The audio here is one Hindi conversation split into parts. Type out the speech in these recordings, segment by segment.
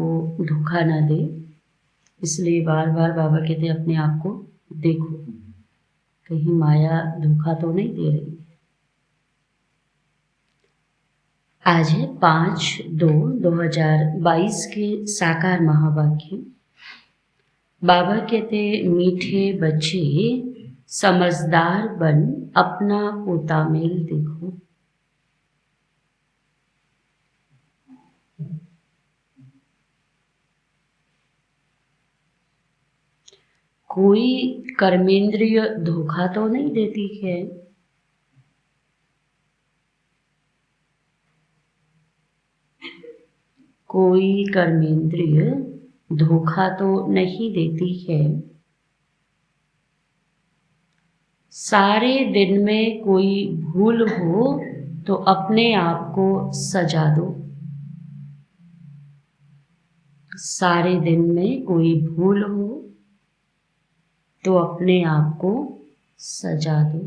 को धोखा ना दे, इसलिए बार बार बाबा कहते हैं अपने आप को देखो, कहीं माया धोखा तो नहीं दे रही। आज है 5/2/2022 के साकार महावाक्य। बाबा कहते मीठे बच्चे समझदार बन अपना पोता मेल देखो। कोई कर्मेंद्रिय धोखा तो नहीं देती है। कोई कर्मेंद्रिय धोखा तो नहीं देती है। सारे दिन में कोई भूल हो तो अपने आप को सजा दो। सारे दिन में कोई भूल हो तो अपने आप को सजा दो।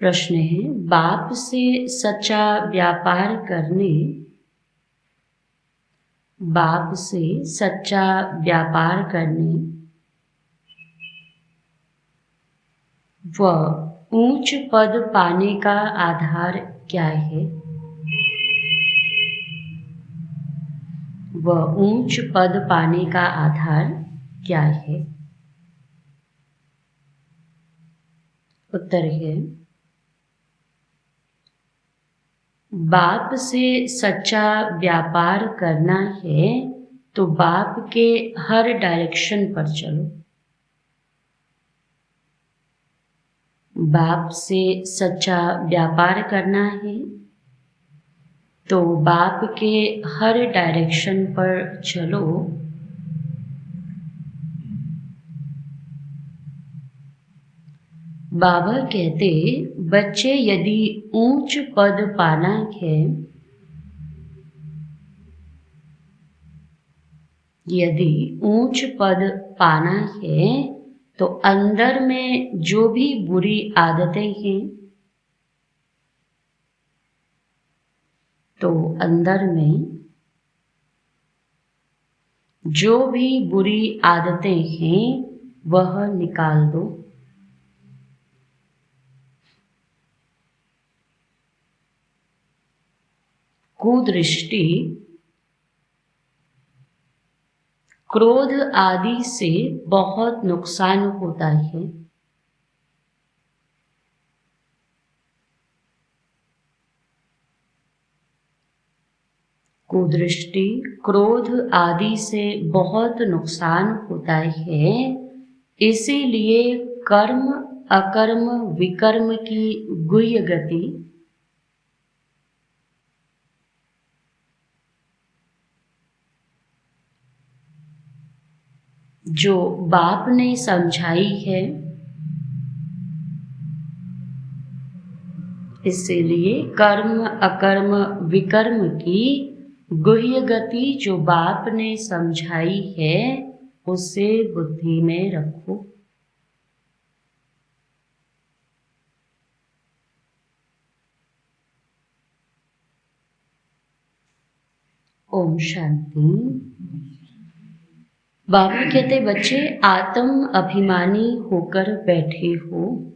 प्रश्न है, बाप से सच्चा व्यापार करने, बाप से सच्चा व्यापार करने व ऊंच पद पाने का आधार क्या है? वह ऊंच पद पाने का आधार क्या है? उत्तर है, बाप से सच्चा व्यापार करना है तो बाप के हर डायरेक्शन पर चलो। बाप से सच्चा व्यापार करना है तो बाप के हर डायरेक्शन पर चलो। बाबा कहते बच्चे यदि ऊंच पद पाना है, यदि ऊंच पद पाना है तो अंदर में जो भी बुरी आदतें हैं, तो अंदर में जो भी बुरी आदतें हैं वह निकाल दो। कुदृष्टि, क्रोध आदि से बहुत नुकसान होता है। कुदृष्टि, क्रोध आदि से बहुत नुकसान होता है, इसीलिए कर्म अकर्म विकर्म की गुह्य गति जो बाप ने समझाई है, इसीलिए कर्म अकर्म विकर्म की गुह्य गति जो बाप ने समझाई है उसे बुद्धि में रखो। ओम शांति। बाबा कहते बच्चे आत्म अभिमानी होकर बैठे हो,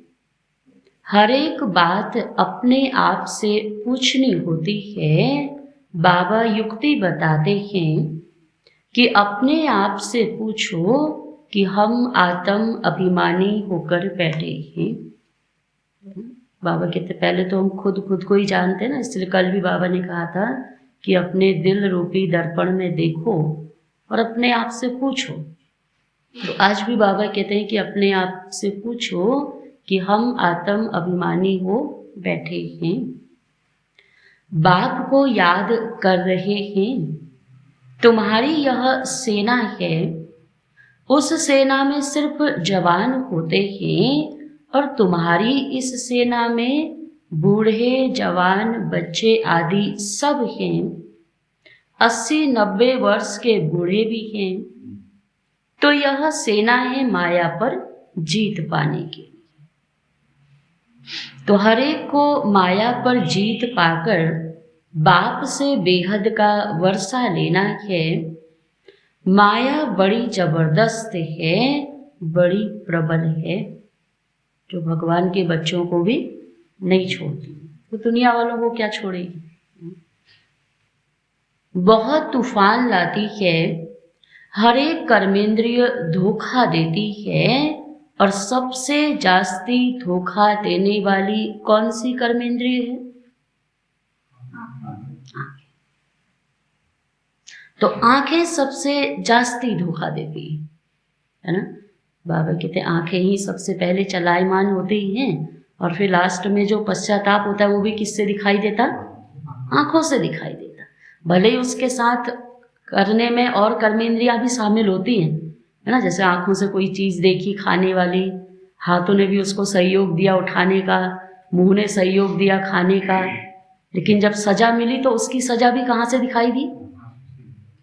हर एक बात अपने आप से पूछनी होती है। बाबा युक्ति बताते हैं कि अपने आप से पूछो कि हम आत्म अभिमानी होकर बैठे हैं। बाबा कहते पहले तो हम खुद को ही जानते हैं ना, इसलिए कल भी बाबा ने कहा था कि अपने दिल रूपी दर्पण में देखो और अपने आप से पूछो। तो आज भी बाबा कहते हैं कि अपने आप से पूछो कि हम आत्म अभिमानी हो बैठे हैं, बाप को याद कर रहे हैं। तुम्हारी यह सेना है, उस सेना में सिर्फ जवान होते हैं और तुम्हारी इस सेना में बूढ़े जवान बच्चे आदि सब हैं। 80-90 वर्ष के बूढ़े भी हैं। तो यह सेना है माया पर जीत पाने के लिए। तो हर एक को माया पर जीत पाकर बाप से बेहद का वर्षा लेना है। माया बड़ी जबरदस्त है, बड़ी प्रबल है, जो भगवान के बच्चों को भी नहीं छोड़ती, तो दुनिया वालों को क्या छोड़ेगी। बहुत तूफान लाती है, हर एक कर्मेंद्रिय धोखा देती है, और सबसे जास्ती धोखा देने वाली कौन सी कर्मेंद्रिय है? तो आंखें सबसे जास्ती धोखा देती है ना। बाबा कहते आंखें ही सबसे पहले चलायमान होती हैं, और फिर लास्ट में जो पश्चाताप होता है वो भी किससे दिखाई देता? आंखों से दिखाई देता। भले ही उसके साथ करने में और कर्मेंद्रियां भी शामिल होती हैं, है ना। जैसे आंखों से कोई चीज़ देखी खाने वाली, हाथों ने भी उसको सहयोग दिया उठाने का, मुंह ने सहयोग दिया खाने का, लेकिन जब सजा मिली तो उसकी सजा भी कहाँ से दिखाई दी?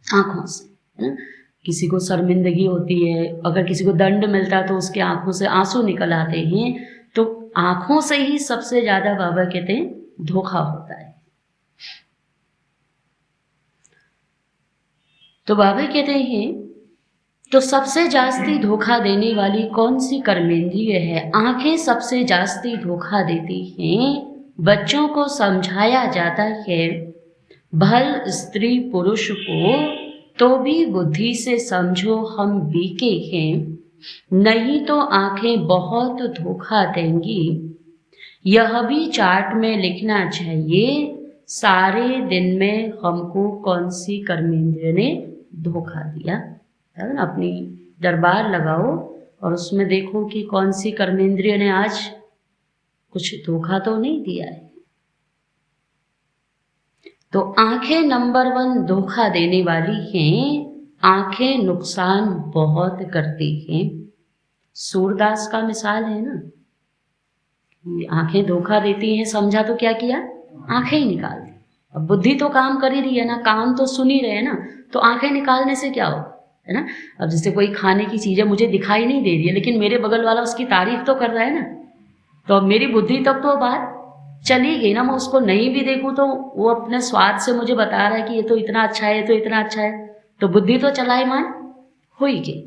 आंखों से, है ना। किसी को शर्मिंदगी होती है, अगर किसी को दंड मिलता है तो उसके आंखों से आंसू निकल आते हैं। तो आंखों से ही सबसे ज़्यादा बाबा कहते हैं धोखा होता है। तो बाबा कहते हैं तो सबसे जास्ती धोखा देने वाली कौन सी कर्मेंद्रिय है? आंखें सबसे जास्ती धोखा देती हैं। बच्चों को समझाया जाता है भल स्त्री पुरुष को तो भी बुद्धि से समझो हम बीके हैं, नहीं तो आंखें बहुत धोखा देंगी। यह भी चार्ट में लिखना चाहिए, सारे दिन में हमको कौन सी कर्मेंद्रिय ने धोखा दिया, है ना। अपनी दरबार लगाओ और उसमें देखो कि कौन सी कर्मेंद्रिय ने आज कुछ धोखा तो नहीं दिया है। तो आंखें नंबर 1 धोखा देने वाली हैं। आंखें नुकसान बहुत करती हैं। सूरदास का मिसाल है ना, आंखें धोखा देती हैं, समझा तो क्या किया? आंखें ही निकाल दी। अब बुद्धि तो काम कर ही रही है ना, कान तो सुन ही रहे हैं ना, तो आंखें निकालने से क्या हो, है ना। अब जैसे कोई खाने की चीज़ है मुझे दिखाई नहीं दे रही है, लेकिन मेरे बगल वाला उसकी तारीफ तो कर रहा है ना, तो अब मेरी बुद्धि तक तो बात चली गई ना। मैं उसको नहीं भी देखूं तो वो अपने स्वाद से मुझे बता रहा है कि ये तो इतना अच्छा है, ये तो इतना अच्छा है, तो बुद्धि तो चलायमान हो ही गई।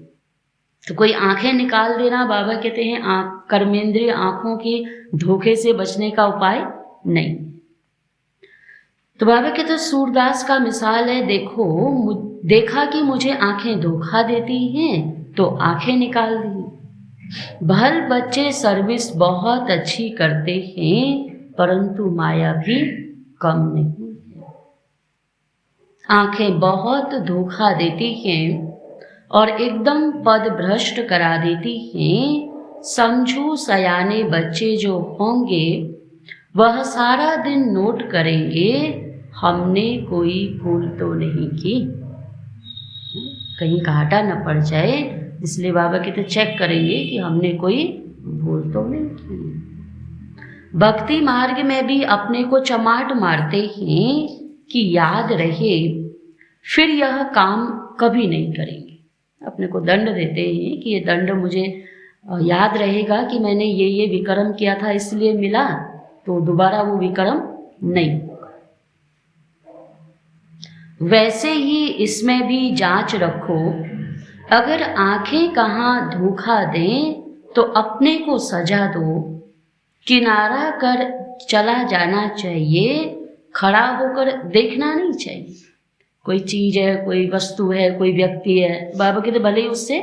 तो कोई आंखें निकाल देना, बाबा कहते हैं कर्मेंद्रिय आंखों की धोखे से बचने का उपाय नहीं। तो बाबा कहते हैं सूरदास का मिसाल है, देखा कि मुझे आंखें धोखा देती हैं तो आंखें निकाल दी। भल बच्चे सर्विस बहुत अच्छी करते हैं, परंतु माया भी कम नहीं है। आंखें बहुत धोखा देती हैं और एकदम पद भ्रष्ट करा देती हैं। समझो सयाने बच्चे जो होंगे वह सारा दिन नोट करेंगे हमने कोई भूल तो नहीं की, कहीं घाटा न पड़ जाए, इसलिए बाबा कहते चेक करेंगे कि हमने कोई भूल तो नहीं की। भक्ति मार्ग में भी अपने को चमाट मारते हैं कि याद रहे, फिर यह काम कभी नहीं करेंगे। अपने को दंड देते हैं कि ये दंड मुझे याद रहेगा कि मैंने ये विक्रम किया था इसलिए मिला, तो दोबारा वो विक्रम नहीं होगा। वैसे ही इसमें भी जांच रखो, अगर आंखें कहाँ धोखा दें तो अपने को सजा दो, किनारा कर चला जाना चाहिए, खड़ा होकर देखना नहीं चाहिए। कोई चीज़ है, कोई वस्तु है, कोई व्यक्ति है, बाबा कहते भले ही उससे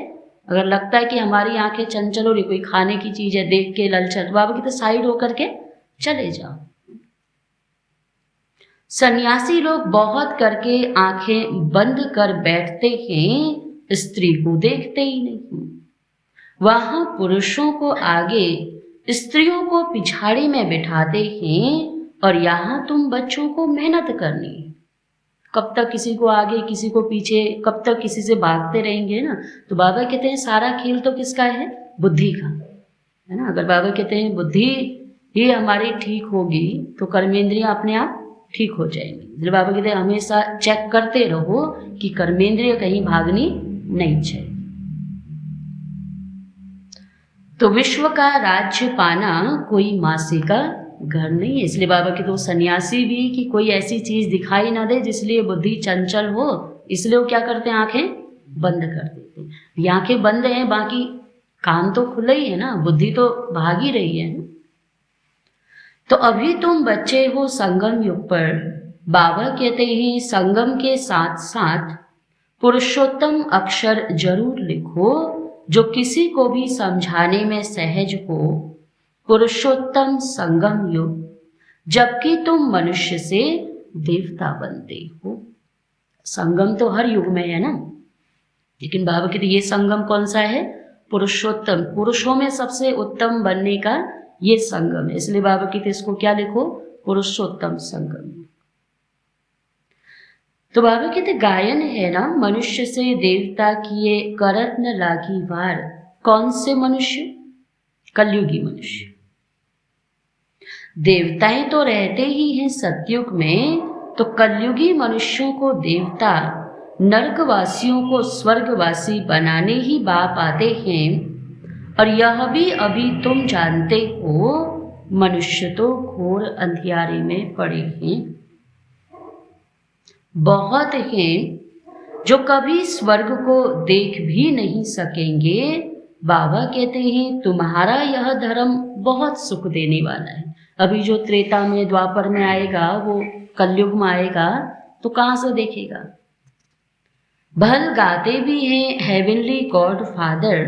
अगर लगता है कि हमारी आंखें चंचल हो रही, कोई खाने की चीज़ है देख के ललचल, बाबा कहते साइड होकर के चले जाओ। सन्यासी लोग बहुत करके आंखें बंद कर बैठते हैं, स्त्री को देखते ही नहीं। वहां पुरुषों को आगे स्त्रियों को पिछाड़ी में बिठाते हैं, और यहाँ तुम बच्चों को मेहनत करनी। कब तक किसी को आगे किसी को पीछे, कब तक किसी से भागते रहेंगे ना। तो बाबा कहते हैं सारा खेल तो किसका है? बुद्धि का, है ना। अगर बाबा कहते हैं बुद्धि ही हमारी ठीक होगी तो कर्मेंद्रियां अपने आप ठीक हो जाएंगी। इसलिए बाबा कहते हैं हमेशा चेक करते रहो कि कर्मेंद्रिय कहीं भागनी नहीं चाहिए। तो विश्व का राज्य पाना कोई मासी का घर नहीं है। इसलिए बाबा के तो सन्यासी भी कि कोई ऐसी चीज दिखाई ना दे जिसलिए बुद्धि चंचल हो, इसलिए वो क्या करते हैं, आंखें बंद कर देते हैं। ये आंखें बंद हैं, बाकी कान तो खुले ही है ना, बुद्धि तो भाग ही रही है ना। तो अभी तुम बच्चे हो संगम युग पर। बाबा कहते हैं संगम के साथ साथ पुरुषोत्तम अक्षर जरूर लिखो जो किसी को भी समझाने में सहज हो। पुरुषोत्तम संगम युग, जबकि तुम मनुष्य से देवता बनते हो। संगम तो हर युग में है ना, लेकिन बाबा कहते ये संगम कौन सा है, पुरुषोत्तम, पुरुषों में सबसे उत्तम बनने का ये संगम है। इसलिए बाबा कहते इसको क्या लिखो, पुरुषोत्तम संगम। तो बाबा कहते गायन है ना, मनुष्य से देवता किए करत न लागी वार। कौन से मनुष्य, कलयुगी मनुष्य। देवताएं तो रहते ही हैं सतयुग में, तो कलयुगी मनुष्यों को देवता, नरकवासियों को स्वर्गवासी बनाने ही बाप आते हैं। और यह भी अभी तुम जानते हो, मनुष्य तो घोर अंधियारे में पड़े हैं। बहुत हैं जो कभी स्वर्ग को देख भी नहीं सकेंगे। बाबा कहते हैं तुम्हारा यह धर्म बहुत सुख देने वाला है। अभी जो त्रेता में द्वापर में आएगा, वो कलयुग में आएगा, तो कहाँ से देखेगा। भल गाते भी हैं हेवनली गॉड फादर,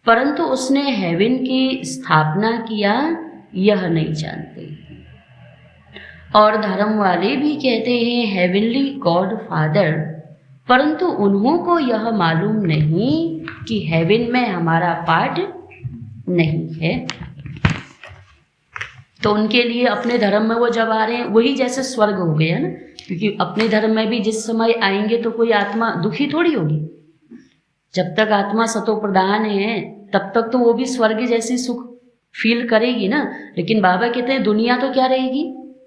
परंतु उसने हेवन की स्थापना किया यह नहीं जानते। और धर्म वाले भी कहते हैं हेवनली गॉड फादर, परंतु उन्हों को यह मालूम नहीं कि हेवन में हमारा पार्ट नहीं है। तो उनके लिए अपने धर्म में वो जब आ रहे हैं वही जैसे स्वर्ग हो गया ना, क्योंकि अपने धर्म में भी जिस समय आएंगे तो कोई आत्मा दुखी थोड़ी होगी। जब तक आत्मा सतो प्रधान है तब तक तो वो भी स्वर्ग जैसी सुख फील करेगी ना। लेकिन बाबा कहते हैं दुनिया तो क्या रहेगी,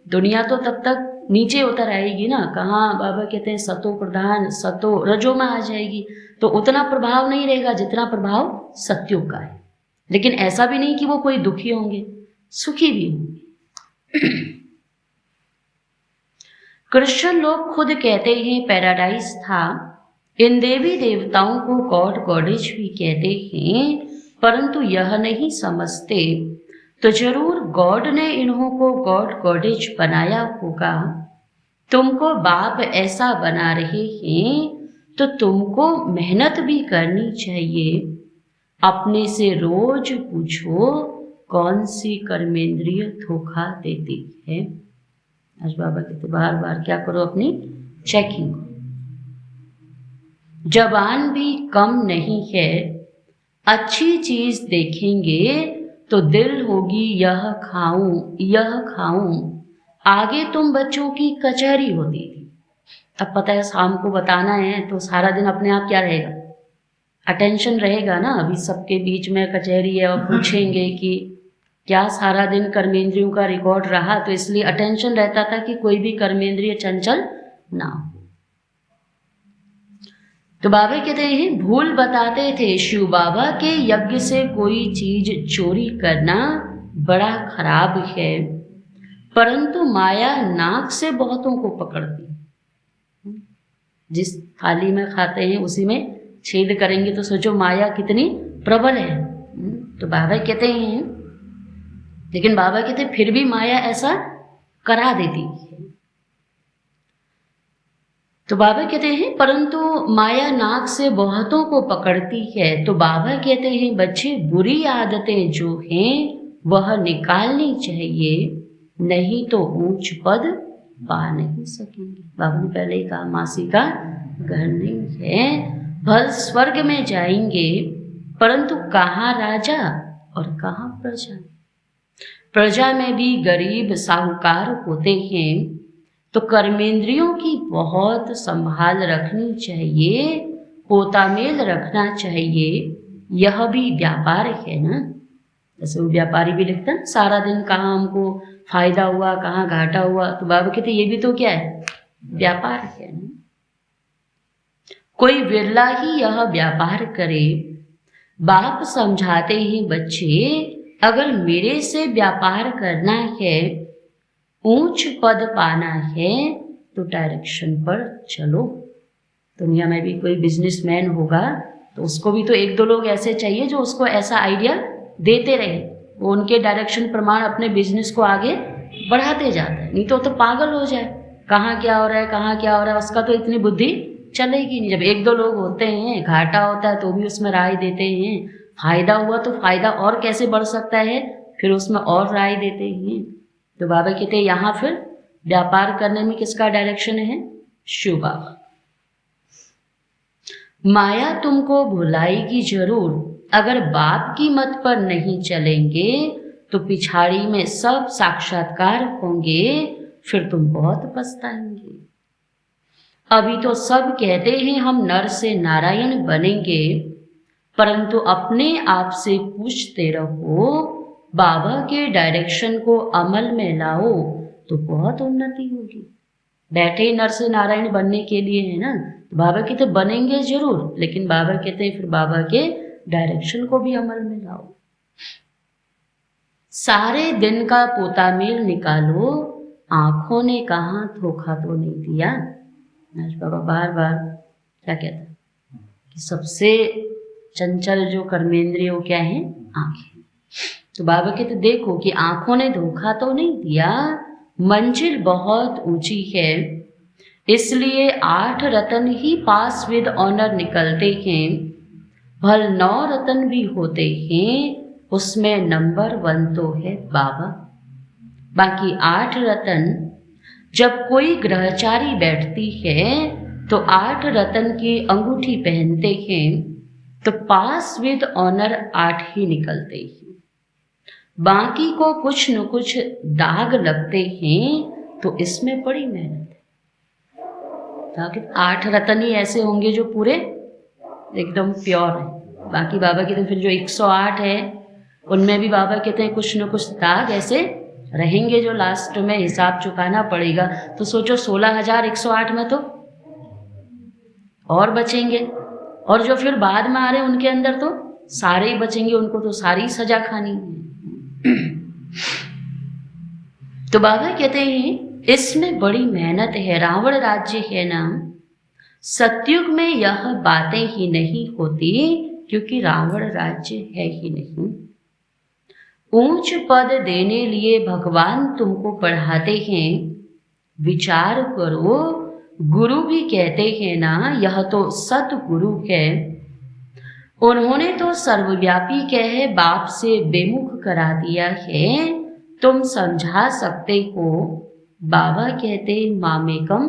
दुनिया तो तब तक नीचे उतर आएगी ना। कहाँ, बाबा कहते हैं सतो प्रधान, सतो रजो में आ जाएगी, तो उतना प्रभाव नहीं रहेगा जितना प्रभाव सत्युग का है। लेकिन ऐसा भी नहीं कि वो कोई दुखी होंगे, सुखी भी होंगे। कृष्ण लोग खुद कहते हैं पैराडाइज था। इन देवी देवताओं को गॉड गॉडेज भी कहते हैं, परंतु यह नहीं समझते। तो जरूर गॉड ने इन्हों को गॉड गॉडेज बनाया होगा। तुमको बाप ऐसा बना रहे हैं तो तुमको मेहनत भी करनी चाहिए। अपने से रोज पूछो कौन सी कर्मेंद्रिय धोखा देती है। आज बाबा कहते बार बार क्या करो, अपनी चेकिंग। जबान भी कम नहीं है, अच्छी चीज देखेंगे तो दिल होगी यह खाऊं यह खाऊं। आगे तुम बच्चों की कचहरी होती थी, अब पता है शाम को बताना है तो सारा दिन अपने आप क्या रहेगा, अटेंशन रहेगा ना। अभी सबके बीच में कचहरी है और पूछेंगे कि क्या सारा दिन कर्मेंद्रियों का रिकॉर्ड रहा, तो इसलिए अटेंशन रहता था कि कोई भी कर्मेंद्रिय चंचल ना हो। तो बाबा कहते हैं भूल बताते थे शिव बाबा के यज्ञ से कोई चीज चोरी करना बड़ा खराब है, परंतु माया नाक से बहुतों को पकड़ती। जिस थाली में खाते हैं उसी में छेद करेंगे, तो सोचो माया कितनी प्रबल है। तो बाबा कहते हैं, लेकिन बाबा कहते फिर भी माया ऐसा करा देती है। तो बाबा कहते हैं परंतु माया नाक से बहुतों को पकड़ती है। तो बाबा कहते हैं बच्चे बुरी आदतें जो हैं वह निकालनी चाहिए, नहीं तो ऊंच पद पा नहीं सकेंगे। बाबा ने पहले ही कहा मासी का घर नहीं है, भल स्वर्ग में जाएंगे, परंतु कहाँ राजा और कहाँ प्रजा। प्रजा में भी गरीब साहूकार होते हैं, तो कर्मेंद्रियों की बहुत संभाल रखनी चाहिए, पोतामेल रखना चाहिए। यह भी व्यापार है ना। जैसे वो व्यापारी भी लिखता है सारा दिन कहाँ हमको फायदा हुआ कहाँ घाटा हुआ, तो बाबा कहते ये भी तो क्या है, व्यापार है ना। कोई विरला ही यह व्यापार करे। बाप समझाते हैं बच्चे अगर मेरे से व्यापार करना है ऊंच पद पाना है तो डायरेक्शन पर चलो। दुनिया में भी कोई बिजनेसमैन होगा तो उसको भी तो एक दो लोग ऐसे चाहिए जो उसको ऐसा आइडिया देते रहे, वो उनके डायरेक्शन प्रमाण अपने बिजनेस को आगे बढ़ाते जाता है। नहीं तो पागल हो जाए, कहाँ क्या हो रहा है कहाँ क्या हो रहा है, उसका तो इतनी बुद्धि चलेगी नहीं। जब एक दो लोग होते हैं, घाटा होता है तो भी उसमें राय देते हैं, फायदा हुआ तो फायदा और कैसे बढ़ सकता है फिर उसमें और राय देते हैं। तो बाबा कहते हैं यहाँ फिर व्यापार करने में किसका डायरेक्शन है? शिव बाबा। माया तुमको भुलाएगी जरूर, अगर बाप की मत पर नहीं चलेंगे तो पिछाड़ी में सब साक्षात्कार होंगे, फिर तुम बहुत पछताएंगे। अभी तो सब कहते हैं हम नर से नारायण बनेंगे, परंतु अपने आप से पूछते रहो, बाबा के डायरेक्शन को अमल में लाओ तो बहुत उन्नति होगी। बैठे ही नर से नारायण बनने के लिए है ना, बाबा कहते बनेंगे जरूर, लेकिन बाबा कहते फिर बाबा के डायरेक्शन को भी अमल में लाओ। सारे दिन का पोतामेल निकालो, आंखों ने कहा धोखा तो नहीं दिया। आज बाबा बार बार क्या कहता है कि सबसे चंचल जो कर्मेंद्रिय वो क्या है? आंखें। तो बाबा कहते देखो कि आंखों ने धोखा तो नहीं दिया, मंजिल बहुत ऊंची है, इसलिए 8 रतन ही पास विद ऑनर निकलते हैं, भल 9 रतन भी होते हैं, उसमें नंबर 1 तो है बाबा। बाकी 8 रतन जब कोई ग्रहचारी बैठती है तो 8 रतन की अंगूठी पहनते हैं, तो पास विद ऑनर 8 ही निकलते हैं। बाकी को कुछ न कुछ दाग लगते हैं, तो इसमें बड़ी मेहनत है। ताकि 8 रतन ही ऐसे होंगे जो पूरे एकदम प्योर है। बाकी बाबा कहते हैं फिर जो 108 है उनमें भी बाबा कहते हैं कुछ न कुछ दाग ऐसे रहेंगे जो लास्ट में हिसाब चुकाना पड़ेगा। तो सोचो 16,108 में तो और बचेंगे, और जो फिर बाद में आ रहे उनके अंदर तो सारे ही बचेंगे, उनको तो सारी सजा खानी है। तो बाबा कहते हैं इसमें बड़ी मेहनत है, रावण राज्य है ना। सतयुग में यह बातें ही नहीं होती क्योंकि रावण राज्य है ही नहीं। ऊंच पद देने लिए भगवान तुमको पढ़ाते हैं, विचार करो, गुरु भी कहते हैं ना यह तो सतगुरु है। उन्होंने तो सर्वव्यापी कह बाप से बेमुख करा दिया है, तुम समझा सकते हो। बाबा कहते मामेकम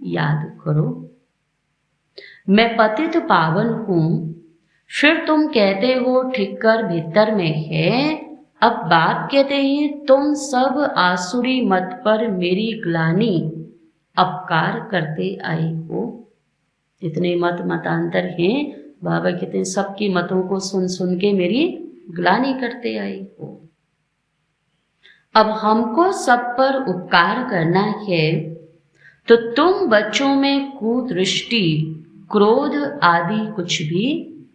याद करो। मैं पतित पावन हूं, फिर तुम कहते हो ठिक्कर भीतर में है। अब बाप कहते हैं तुम सब आसुरी मत पर मेरी ग्लानि अपकार करते आए हो। जितने मत मतांतर हैं बाबा कहते हैं सबकी मतों को सुन सुन के मेरी ग्लानि करते आए हो। अब हमको सब पर उपकार करना है, तो तुम बच्चों में कुदृष्टि क्रोध आदि कुछ भी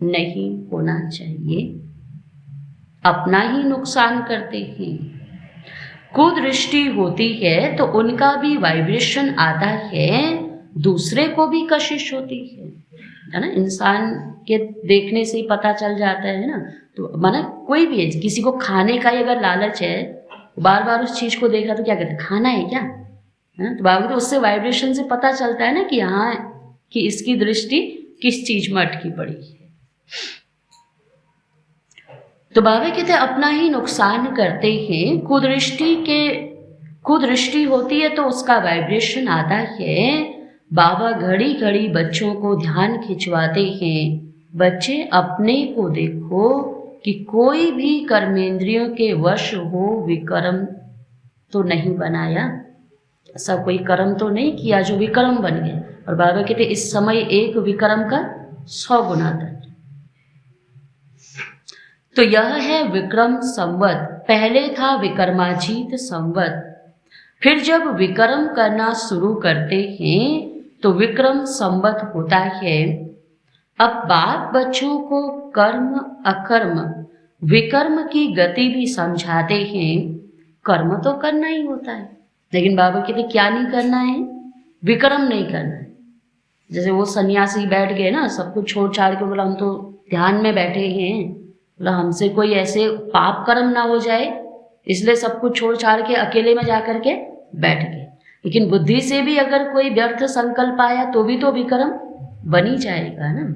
नहीं होना चाहिए। अपना ही नुकसान करते हैं। कुदृष्टि होती है तो उनका भी वाइब्रेशन आता है, दूसरे को भी कशिश होती है ना। इंसान के देखने से ही पता चल जाता है ना। तो माना कोई भी है, किसी को खाने का ही अगर लालच है, बार बार उस चीज को देखा तो क्या कहते हैं खाना है क्या है? तो बाबा तो उससे वाइब्रेशन से पता चलता है ना कि हाँ कि इसकी दृष्टि किस चीज में अटकी पड़ी है। तो बाबा कहते हैं अपना ही नुकसान करते हैं। कुदृष्टि होती है तो उसका वाइब्रेशन आता है। बाबा घड़ी घड़ी बच्चों को ध्यान खिंचवाते हैं, बच्चे अपने को देखो कि कोई भी कर्मेंद्रियों के वश हो, विकर्म तो नहीं बनाया, ऐसा कोई कर्म तो नहीं किया जो विकर्म बन गया। और बाबा कहते इस समय एक विकर्म का 100 गुना दंड। तो यह है विक्रम संवत। पहले था विक्रमाजीत संवत, फिर जब विक्रम करना शुरू करते हैं तो विक्रम संवत होता है। अब बाप बच्चों को कर्म अकर्म विकर्म की गति भी समझाते हैं। कर्म तो करना ही होता है, लेकिन बाबा कहते क्या नहीं करना है? विक्रम नहीं करना है। जैसे वो सन्यासी बैठ गए ना, सब कुछ छोड़ छाड़ के, बोला हम तो ध्यान में बैठे हैं, बोला हमसे कोई ऐसे पाप कर्म ना हो जाए, इसलिए सब कुछ छोड़ छाड़ के अकेले में जा कर के बैठ गए। लेकिन बुद्धि से भी अगर कोई व्यर्थ संकल्प आया तो भी तो विक्रम बन ही जाएगा ना।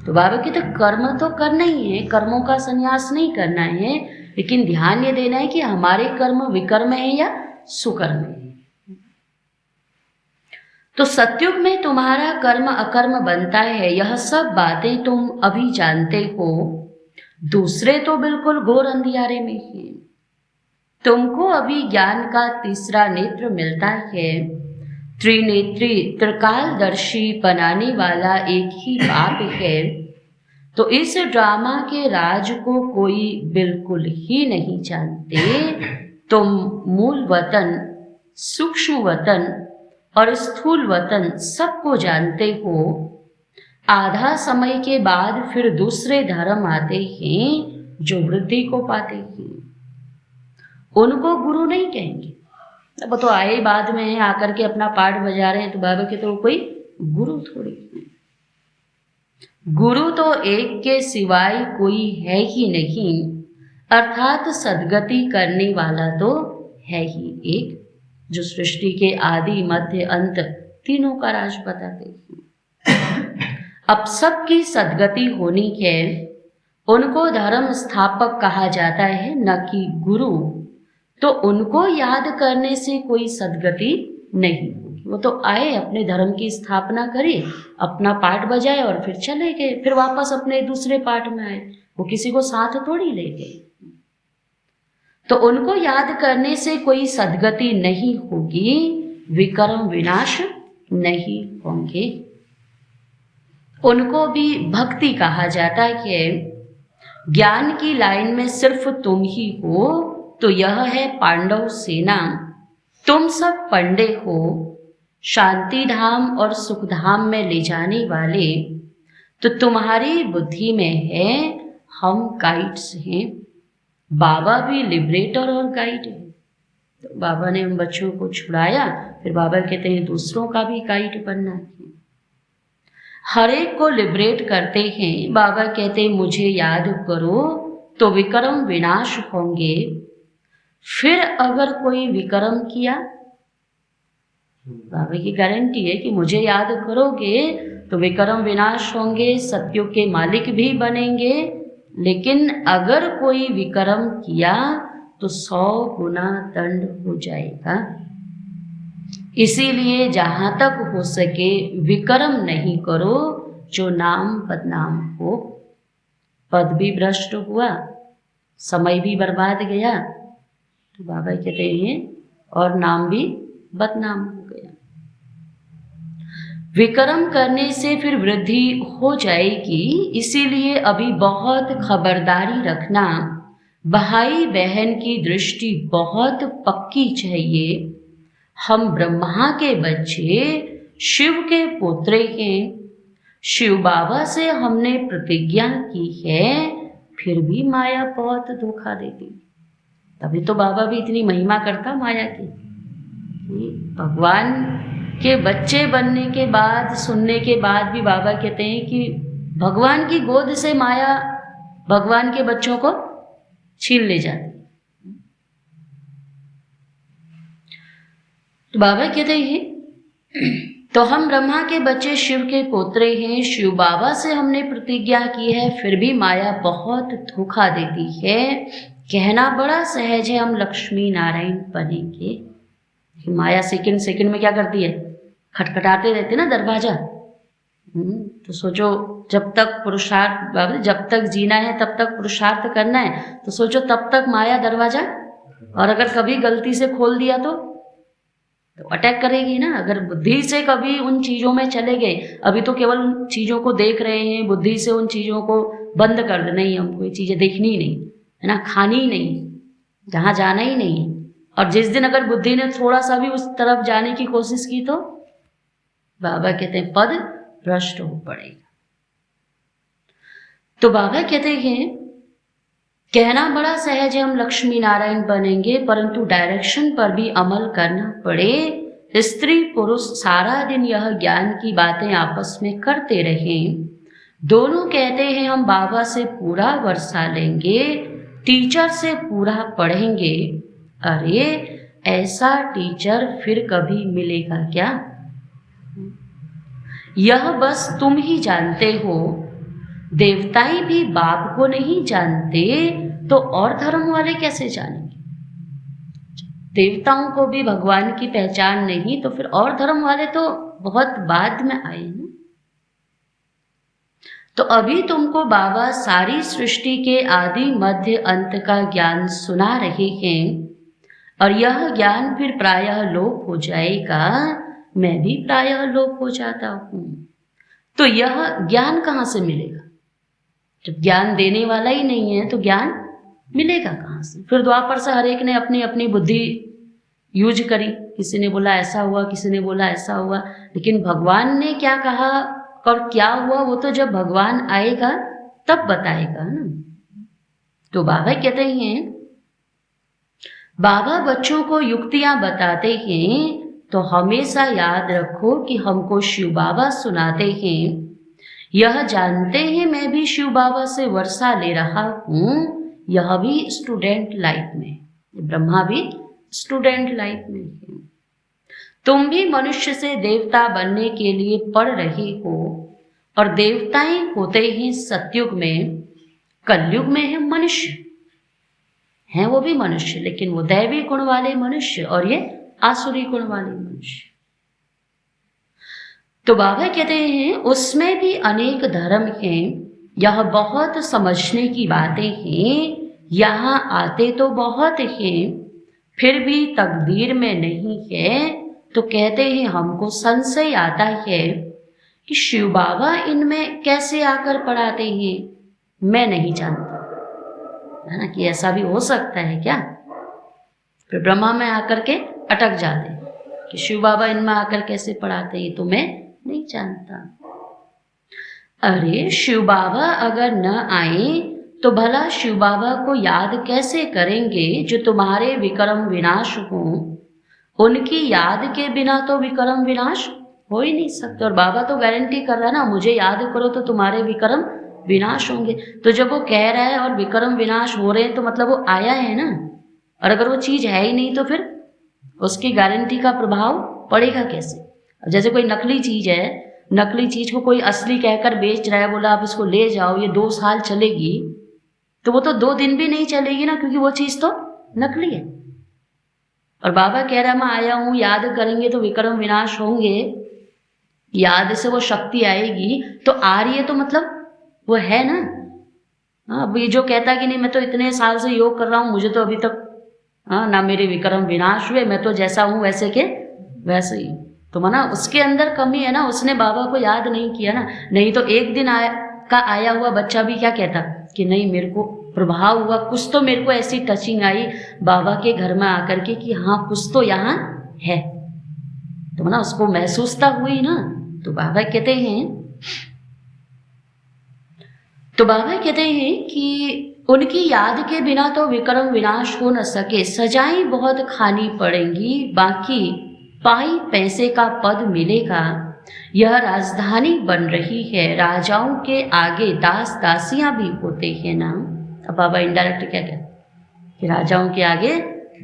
तो बाबा कहते कर्म तो करना ही है, कर्मों का संन्यास नहीं करना है, लेकिन ध्यान ये देना है कि हमारे कर्म विकर्म है या सुकर्म है। तो सतयुग में तुम्हारा कर्म अकर्म बनता है, यह सब बातें तुम अभी जानते हो। दूसरे तो बिल्कुल घोर अंधियारे में हैं। तुमको अभी ज्ञान का तीसरा नेत्र मिलता है। त्रिनेत्री त्रिकालदर्शी बनाने वाला एक ही बाप है। तो इस ड्रामा के राज को कोई बिल्कुल ही नहीं जानते। तुम मूल वतन, सूक्ष्म वतन और स्थूल वतन सबको जानते हो। आधा समय के बाद फिर दूसरे धर्म आते हैं जो वृद्धि को पाते हैं। उनको गुरु नहीं कहेंगे। अब तो आए बाद में आकर के अपना पाठ बजा रहे हैं, तो बाबा के तो कोई गुरु थोड़ी है। गुरु तो एक के सिवाय कोई है ही नहीं, अर्थात सद्गति करने वाला तो है ही एक, जो सृष्टि के आदि मध्य अंत तीनों का राज बताते हैं। अब सबकी सद्गति होनी है, उनको धर्म स्थापक कहा जाता है, न कि गुरु। तो उनको याद करने से कोई सद्गति नहीं होगी। वो तो आए, अपने धर्म की स्थापना करे, अपना पाठ बजाए और फिर चले गए, फिर वापस अपने दूसरे पाठ में आए। वो किसी को साथ थोड़ी ले गए। तो उनको याद करने से कोई सद्गति नहीं होगी, विकर्म विनाश नहीं होंगे। उनको भी भक्ति कहा जाता है। ज्ञान की लाइन में सिर्फ तुम ही हो, तो यह है पांडव सेना। तुम सब पंडे हो, शांति धाम और सुख धाम में ले जाने वाले। तो तुम्हारी बुद्धि में है, हम गाइड्स हैं। बाबा भी लिबरेटर और गाइड है। तो बाबा ने उन बच्चों को छुड़ाया, फिर बाबा कहते हैं दूसरों का भी गाइड बनना है। हर एक को लिबरेट करते हैं। बाबा कहते हैं मुझे याद करो तो विकर्म विनाश होंगे। फिर अगर कोई विकर्म किया, बाबा की गारंटी है कि मुझे याद करोगे तो विकर्म विनाश होंगे, सत्युग के मालिक भी बनेंगे। लेकिन अगर कोई विकर्म किया तो 100 गुना दंड हो जाएगा। इसीलिए जहाँ तक हो सके विकर्म नहीं करो, जो नाम बदनाम हो। पद भी भ्रष्ट हुआ, समय भी बर्बाद गया, तो बाबा कहते हैं और नाम भी बदनाम हो गया। विकर्म करने से फिर वृद्धि हो जाएगी। इसीलिए अभी बहुत खबरदारी रखना। भाई बहन की दृष्टि बहुत पक्की चाहिए। हम ब्रह्मा के बच्चे, शिव के पोत्रे हैं। शिव बाबा से हमने प्रतिज्ञा की है, फिर भी माया बहुत धोखा देती। तभी तो बाबा भी इतनी महिमा करता माया की। भगवान के बच्चे बनने के बाद, सुनने के बाद भी बाबा कहते हैं कि भगवान की गोद से माया भगवान के बच्चों को छीन ले जाती। तो बाबा कहते हैं तो हम ब्रह्मा के बच्चे, शिव के पोत्रे हैं। शिव बाबा से हमने प्रतिज्ञा की है, फिर भी माया बहुत धोखा देती है। कहना बड़ा सहज है, हम लक्ष्मी नारायण बनेंगे। माया सेकंड सेकंड में क्या करती है, खटखटाते रहते ना दरवाजा। तो सोचो जब तक पुरुषार्थ, जब तक जीना है तब तक पुरुषार्थ करना है, तो सोचो तब तक माया दरवाजा, और अगर कभी गलती से खोल दिया तो अटैक करेगी ना। अगर बुद्धि से कभी उन चीज़ों में चले गए, अभी तो केवल उन चीज़ों को देख रहे हैं, बुद्धि से उन चीज़ों को बंद कर दे, नहीं हमको ये चीज़ें देखनी ही नहीं है ना, खानी ही नहीं, जहाँ जाना ही नहीं है। और जिस दिन अगर बुद्धि ने थोड़ा सा भी उस तरफ जाने की कोशिश की तो बाबा कहते हैं पद भ्रष्ट हो पड़ेगा। तो बाबा कहते हैं कहना बड़ा सहज है हम लक्ष्मी नारायण बनेंगे, परंतु डायरेक्शन पर भी अमल करना पड़े। स्त्री पुरुष सारा दिन यह ज्ञान की बातें आपस में करते रहें। दोनों कहते हैं हम बाबा से पूरा वर्षा लेंगे, टीचर से पूरा पढ़ेंगे। अरे ऐसा टीचर फिर कभी मिलेगा क्या? यह बस तुम ही जानते हो। देवताएं भी बाप को नहीं जानते तो और धर्म वाले कैसे जानेंगे? देवताओं को भी भगवान की पहचान नहीं तो फिर और धर्म वाले तो बहुत बाद में आए ना। तो अभी तुमको बाबा सारी सृष्टि के आदि मध्य अंत का ज्ञान सुना रहे हैं और यह ज्ञान फिर प्रायः लोप हो जाएगा। मैं भी प्रायः लोप हो जाता हूँ। तो यह ज्ञान कहाँ से मिलेगा? जब ज्ञान देने वाला ही नहीं है तो ज्ञान मिलेगा कहाँ से? फिर द्वापर से हर एक ने अपनी अपनी बुद्धि यूज करी। किसी ने बोला ऐसा हुआ, किसी ने बोला ऐसा हुआ, लेकिन भगवान ने क्या कहा और क्या हुआ वो तो जब भगवान आएगा तब बताएगा ना। तो बाबा कहते हैं, बाबा बच्चों को युक्तियां बताते हैं तो हमेशा याद रखो कि हमको शिव बाबा सुनाते हैं। यह जानते हैं मैं भी शिव बाबा से वर्षा ले रहा हूँ। यह भी स्टूडेंट लाइफ में, ब्रह्मा भी स्टूडेंट लाइफ में है। तुम भी मनुष्य से देवता बनने के लिए पढ़ रहे हो और देवताएं होते हैं सतयुग में, कलयुग में है मनुष्य, हैं वो भी मनुष्य, लेकिन वो दैवी गुण वाले मनुष्य और ये आसुरी गुण वाले मनुष्य। तो बाबा कहते हैं उसमें भी अनेक धर्म हैं। यह बहुत समझने की बातें हैं। यहाँ आते तो बहुत हैं, फिर भी तकदीर में नहीं है। तो कहते हैं हमको संशय आता है कि शिव बाबा इनमें कैसे आकर पढ़ाते हैं। मैं नहीं जानता, है ना, कि ऐसा भी हो सकता है क्या? फिर ब्रह्मा में आकर के अटक जाते कि शिव बाबा इनमें आकर कैसे पढ़ाते हैं, तो मैं नहीं जानता। अरे शिव बाबा अगर न आए तो भला शिव बाबा को याद कैसे करेंगे जो तुम्हारे विक्रम विनाश हो? उनकी याद के बिना तो विक्रम विनाश हो ही नहीं सकते। और बाबा तो गारंटी कर रहा है ना, मुझे याद करो तो तुम्हारे विक्रम विनाश होंगे। तो जब वो कह रहा है और विक्रम विनाश हो रहे हैं तो मतलब वो आया है ना। और अगर वो चीज है ही नहीं तो फिर उसकी गारंटी का प्रभाव पड़ेगा कैसे? अब जैसे कोई नकली चीज है, नकली चीज को कोई असली कहकर बेच रहा है, बोला आप इसको ले जाओ ये 2 साल चलेगी, तो वो तो 2 दिन भी नहीं चलेगी ना, क्योंकि वो चीज तो नकली है। और बाबा कह रहा है मैं आया हूं, याद करेंगे तो विक्रम विनाश होंगे, याद से वो शक्ति आएगी, तो आ रही है तो मतलब वो है ना। हाँ, अब ये जो कहता कि नहीं मैं तो इतने साल से योग कर रहा हूँ, मुझे तो अभी तक ना मेरे विक्रम विनाश हुए, मैं तो जैसा हूँ वैसे के वैसे ही, तो माना उसके अंदर कमी है ना, उसने बाबा को याद नहीं किया ना। नहीं तो एक दिन आया हुआ बच्चा भी क्या कहता कि नहीं मेरे को प्रभाव हुआ, कुछ तो मेरे को ऐसी टचिंग आई बाबा के घर में आकर के कि हाँ कुछ तो यहाँ है, तो माना उसको महसूसता हुई ना। तो बाबा कहते हैं कि उनकी याद के बिना तो विक्रम विनाश हो न सके। सजाएं बहुत खानी पड़ेंगी, बाकी पाई पैसे का पद मिलेगा। यह राजधानी बन रही है, राजाओं के आगे दास दासियां भी होते हैं ना। अब बाबा इनडायरेक्ट क्या कहते कि राजाओं के आगे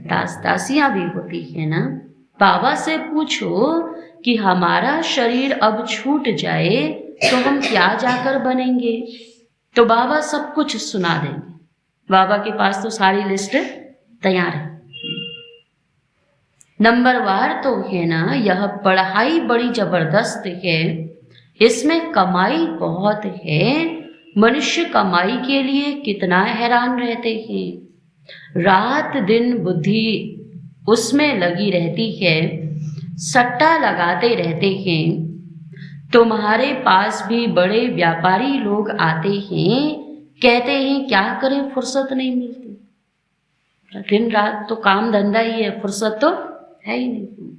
दास दासियां भी होती है ना। बाबा से पूछो कि हमारा शरीर अब छूट जाए तो हम क्या जाकर बनेंगे? तो बाबा सब कुछ सुना देंगे। बाबा के पास तो सारी लिस्ट तैयार है। नंबरवार तो है ना, यह पढ़ाई बड़ी जबरदस्त है, इसमें कमाई बहुत है। मनुष्य कमाई के लिए कितना हैरान रहते हैं, रात दिन बुद्धि उसमें लगी रहती है, सट्टा लगाते रहते हैं। तुम्हारे पास भी बड़े व्यापारी लोग आते हैं, कहते हैं क्या करें फुर्सत नहीं मिलती, दिन रात तो काम धंधा ही है, फुर्सत तो है ही नहीं।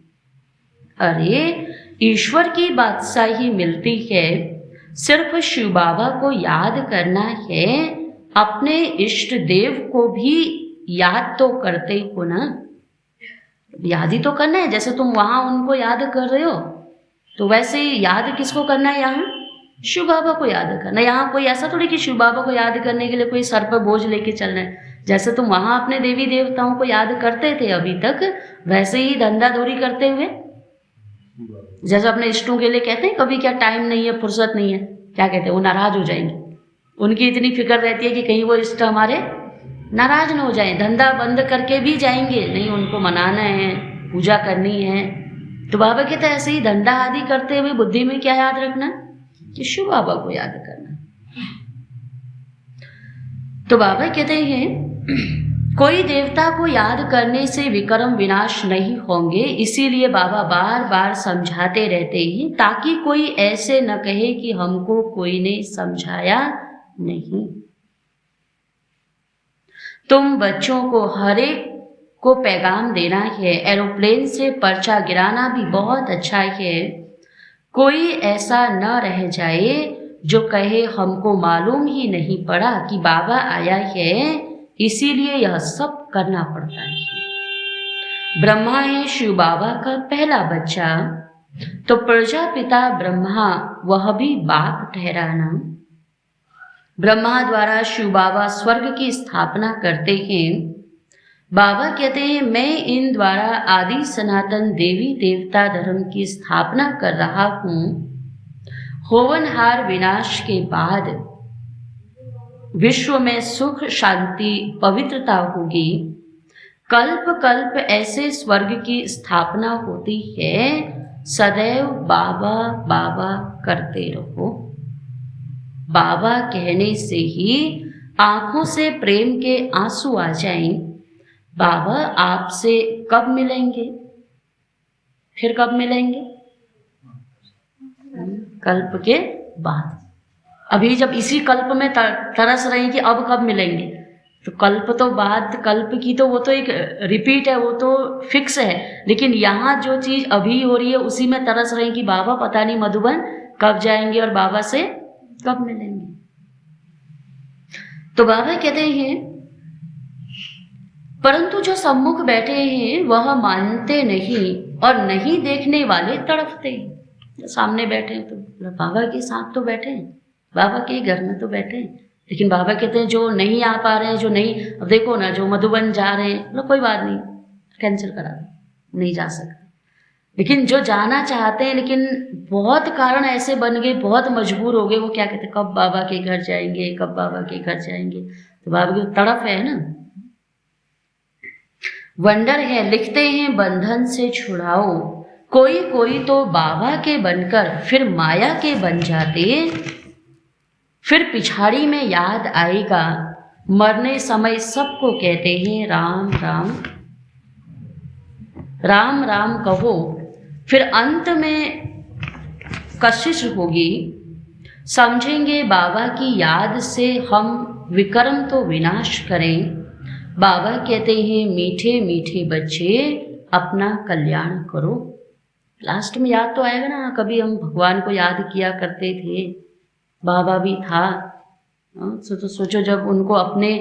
अरे ईश्वर की बादशाही मिलती है, सिर्फ शिव बाबा को याद करना है अपने इष्ट देव को भी याद तो करते हो ना, याद ही तो करना है। जैसे तुम वहां उनको याद कर रहे हो तो वैसे ही याद किसको करना है, यहाँ शिव बाबा को याद करना। यहाँ कोई ऐसा थोड़ी कि शिव बाबा को याद करने के लिए कोई सर पर बोझ लेके चलना है। जैसे तुम वहां अपने देवी देवताओं को याद करते थे अभी तक, वैसे ही धंधा धोरी करते हुए, जैसे अपने इष्टों के लिए कहते हैं कभी क्या टाइम नहीं है, फुर्सत नहीं है, क्या कहते हैं, वो नाराज हो जाएंगे। उनकी इतनी फिक्र रहती है कि कहीं वो इष्ट हमारे नाराज न हो जाए, धंधा बंद करके भी जाएंगे, नहीं उनको मनाना है, पूजा करनी है। तो बाबा कहते हैं ऐसे ही धंधा आदि करते हुए बुद्धि में क्या याद रखना, कि शिव बाबा को याद करना। तो बाबा कहते हैं कोई देवता को याद करने से विक्रम विनाश नहीं होंगे, इसीलिए बाबा बार बार समझाते रहते हैं ताकि कोई ऐसे न कहे कि हमको कोई ने समझाया नहीं। तुम बच्चों को हर एक को पैगाम देना है, एरोप्लेन से पर्चा गिराना भी बहुत अच्छा है। कोई ऐसा न रह जाए जो कहे हमको मालूम ही नहीं पड़ा कि बाबा आया है, इसीलिए यह सब करना पड़ता है। ब्रह्मा है शिव बाबा का पहला बच्चा, तो प्रजापिता ब्रह्मा वह भी बाप ठहराना। ब्रह्मा द्वारा शिव बाबा स्वर्ग की स्थापना करते हैं। बाबा कहते हैं मैं इन द्वारा आदि सनातन देवी देवता धर्म की स्थापना कर रहा हूँ। होवनहार विनाश के बाद विश्व में सुख शांति पवित्रता होगी। कल्प कल्प ऐसे स्वर्ग की स्थापना होती है। सदैव बाबा बाबा करते रहो। बाबा कहने से ही आंखों से प्रेम के आंसू आ जाएं। बाबा आपसे कब मिलेंगे, फिर कब मिलेंगे, कल्प के बाद। अभी जब इसी कल्प में तरस रहे हैं कि अब कब मिलेंगे, तो कल्प तो बाद, कल्प की तो वो तो एक रिपीट है, वो तो फिक्स है। लेकिन यहाँ जो चीज अभी हो रही है उसी में तरस रहे हैं कि बाबा पता नहीं मधुबन कब जाएंगे और बाबा से कब मिलेंगे। तो बाबा कहते हैं परंतु जो सम्मुख बैठे हैं वह मानते नहीं और नहीं देखने वाले तड़पते हैं। सामने बैठे हैं तो बाबा के साथ तो बैठे हैं, बाबा के घर में तो बैठे हैं, लेकिन बाबा कहते हैं जो नहीं आ पा रहे हैं, जो नहीं, अब देखो ना जो मधुबन जा रहे हैं, मतलब कोई बात नहीं, कैंसिल करा दो, नहीं जा सकते। लेकिन जो जाना चाहते हैं लेकिन बहुत कारण ऐसे बन गए, बहुत मजबूर हो गए, वो क्या कहते हैं कब बाबा के घर जाएंगे, कब बाबा के घर जाएंगे। तो बाबा की तड़प है ना। वंडर है, लिखते हैं बंधन से छुड़ाओ। कोई कोई तो बाबा के बनकर फिर माया के बन जाते, फिर पिछाड़ी में याद आएगा। मरने समय सबको कहते हैं राम राम राम राम कहो, फिर अंत में कशिश होगी। समझेंगे बाबा की याद से हम विक्रम तो विनाश करें। बाबा कहते हैं मीठे मीठे बच्चे अपना कल्याण करो। लास्ट में याद तो आएगा ना, कभी हम भगवान को याद किया करते थे, बाबा भी था। तो सोचो जब उनको अपने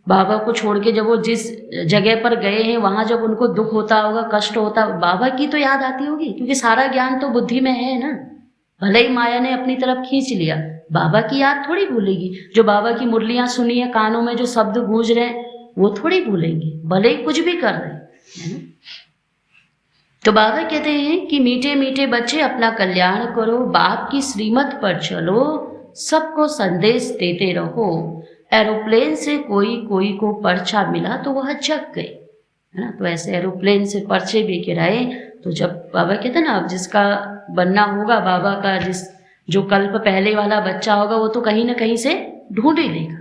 बाबा को छोड़ के जब वो जिस जगह पर गए हैं वहाँ जब उनको दुख होता होगा, कष्ट होता, बाबा की तो याद आती होगी, क्योंकि सारा ज्ञान तो बुद्धि में है ना। भले ही माया ने अपनी तरफ खींच लिया, बाबा की याद थोड़ी भूलेगी। जो बाबा की मुरलियाँ सुनी है, कानों में जो शब्द गूंज रहे हैं, वो थोड़ी भूलेंगे, भले ही कुछ भी कर रहे हैं। तो बाबा कहते हैं कि मीठे मीठे बच्चे अपना कल्याण करो, बाप की श्रीमत पर चलो, सबको संदेश देते रहो। एरोप्लेन से कोई कोई को पर्चा मिला तो वह जग गए, है ना। तो ऐसे एरोप्लेन से पर्चे भी गिराए। तो जब बाबा कहते हैं ना, अब जिसका बनना होगा बाबा का, जो कल्प पहले वाला बच्चा होगा, वो तो कहीं ना कहीं से ढूंढ ही लेगा।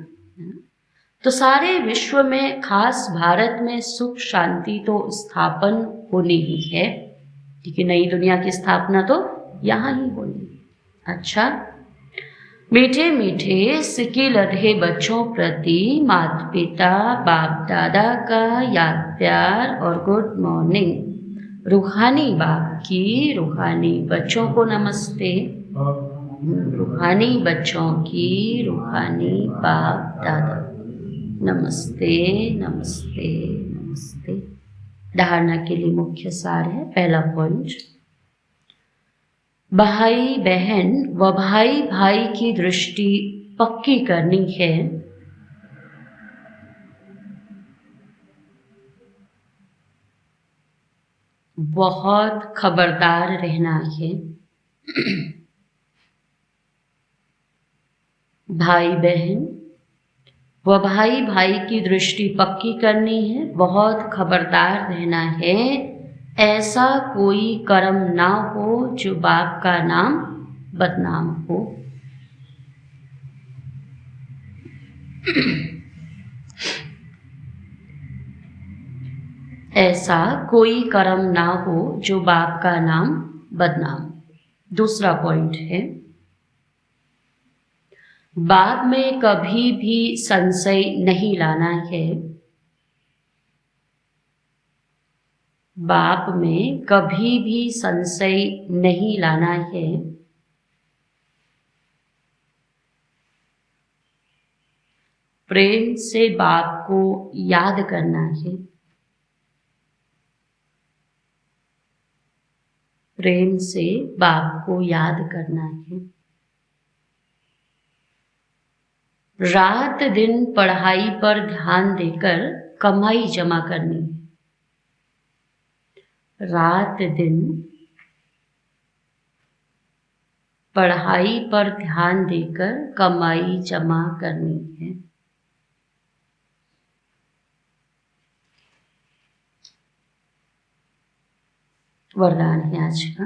तो सारे विश्व में, खास भारत में सुख शांति तो स्थापन होनी ही है, क्योंकि नई दुनिया की स्थापना तो यहाँ ही होनी। अच्छा, मीठे मीठे सिके लधे बच्चों प्रति माता पिता बाप दादा का याद प्यार और गुड मॉर्निंग। रूहानी बाप की रूहानी बच्चों को नमस्ते। रूहानी बच्चों की रूहानी बाप दादा। नमस्ते नमस्ते नमस्ते। धारणा के लिए मुख्य सार है। पहला पॉइंट, भाई बहन व भाई भाई की दृष्टि पक्की करनी है। बहुत खबरदार रहना है। भाई बहन व भाई भाई की दृष्टि पक्की करनी है, बहुत खबरदार रहना है। ऐसा कोई कर्म ना हो जो बाप का नाम बदनाम हो। ऐसा कोई कर्म ना हो जो बाप का नाम बदनाम। दूसरा पॉइंट है, बाप में कभी भी संशय नहीं लाना है। बाप में कभी भी संशय नहीं लाना है। प्रेम से बाप को याद करना है। प्रेम से बाप को याद करना है। रात दिन पढ़ाई पर ध्यान देकर कमाई जमा करनी है। रात दिन पढ़ाई पर ध्यान देकर कमाई जमा करनी है। वरदान है आज का,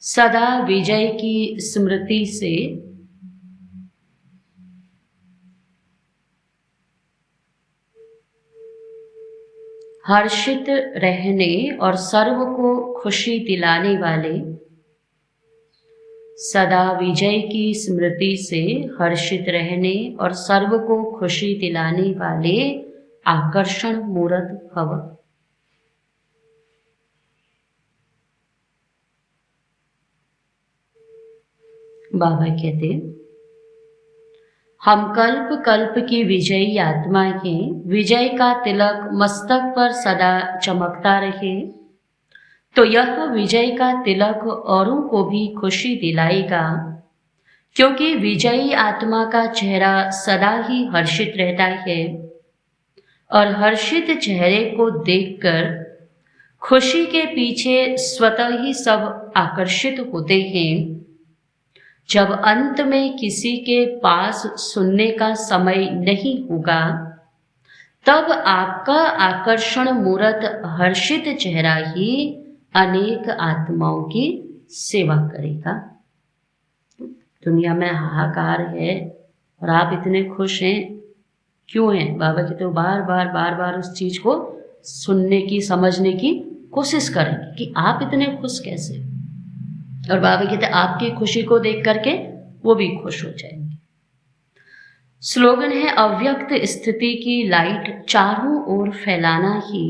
सदा विजय की स्मृति से हर्षित रहने और सर्व को खुशी दिलाने वाले, सदा विजय की स्मृति से हर्षित रहने और सर्व को खुशी दिलाने वाले आकर्षण मूर्त भव। बाबा कहते, हम कल्प कल्प की विजयी आत्मा हैं। विजय का तिलक मस्तक पर सदा चमकता रहे तो यह विजय का तिलक औरों को भी खुशी दिलाएगा, क्योंकि विजयी आत्मा का चेहरा सदा ही हर्षित रहता है और हर्षित चेहरे को देखकर खुशी के पीछे स्वतः ही सब आकर्षित होते हैं। जब अंत में किसी के पास सुनने का समय नहीं होगा, तब आपका आकर्षण मूर्त हर्षित चेहरा ही अनेक आत्माओं की सेवा करेगा। दुनिया में हाहाकार है और आप इतने खुश हैं, क्यों हैं? बाबा की तो बार बार उस चीज को सुनने की, समझने की कोशिश करेंगे कि आप इतने खुश कैसे। और बाबा कहते आपकी खुशी को देख करके वो भी खुश हो जाएंगे। स्लोगन है, अव्यक्त स्थिति की लाइट चारों ओर फैलाना ही,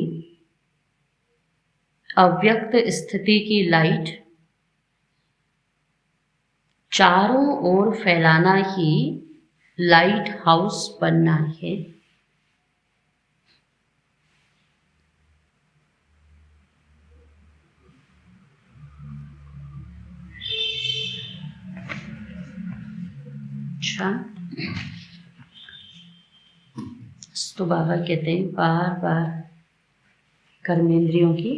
अव्यक्त स्थिति की लाइट चारों ओर फैलाना ही लाइट हाउस बनना है। अच्छा, तो बाबा कहते हैं बार बार कर्मेंद्रियों की